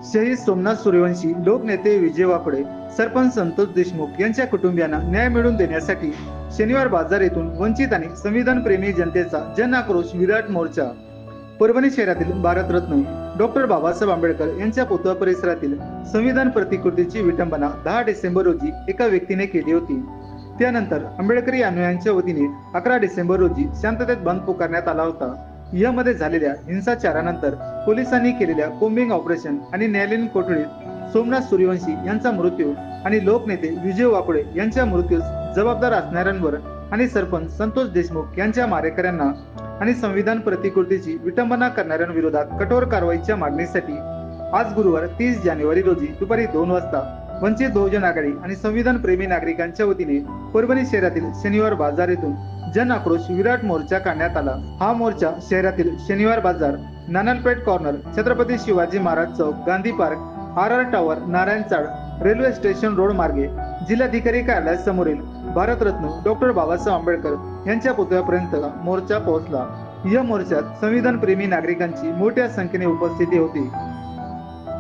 शहीद सोमनाथ सूर्यवंशी, लोकनेते विजय वाकडे, सरपंच संतोष देशमुख यांच्या कुटुंबियांना न्याय मिळवून देण्यासाठी शनिवार बाजार येथून वंचित आणि संविधानप्रेमी जनतेचा जन आक्रोश विराट मोर्चा. परभणी शहरातील भारतरत्न डॉक्टर बाबासाहेब आंबेडकर यांच्या पुतळा परिसरातील संविधान प्रतिकृतीची विटंबना 10 डिसेंबर रोजी एका व्यक्तीने केली होती. त्यानंतर आंबेडकरी अनुयायांच्या वतीने 11 डिसेंबर रोजी शांततेत बंद पुकारण्यात आला होता. यामध्ये झालेल्या हिंसाचारानंतर पोलिसांनी केलेल्या कोम्बिंग ऑपरेशन आणि न्यायालयीन कोठडीत सोमनाथ सूर्यवंशी यांचा मृत्यू आणि लोकनेते विजय वाकडे यांच्या मृत्यूस जबाबदार असणाऱ्यांवर आणि सरपंच संतोष देशमुख यांच्या मारेकऱ्यांना आणि संविधान प्रतिकृतीची विटंबना करणाऱ्यांविरोधात कठोर कारवाईच्या मागणीसाठी आज गुरुवार 30 जानेवारी रोजी दुपारी 2 वाजता वंचित बहुजन आघाडी आणि संविधान प्रेमी नागरिकांच्या वतीने परभणी शहरातील शनिवार बाजार येथून जन आक्रोश विराट मोर्चा काढण्यात आला. हा मोर्चा शहरातील शनिवार बाजार, नानलपेठ कॉर्नर, छत्रपती शिवाजी महाराज चौक, Gandhi park, RR tower, Narayan Chawl, railway station road मार्गे जिल्हाधिकारी कार्यालयासमोरील भारतरत्न डॉक्टर बाबासाहेब आंबेडकर यांच्या पुतळ्यापर्यंत मोर्चा पोहोचला. या मोर्चात संविधान प्रेमी नागरिकांची मोठ्या संख्येने उपस्थिती होती.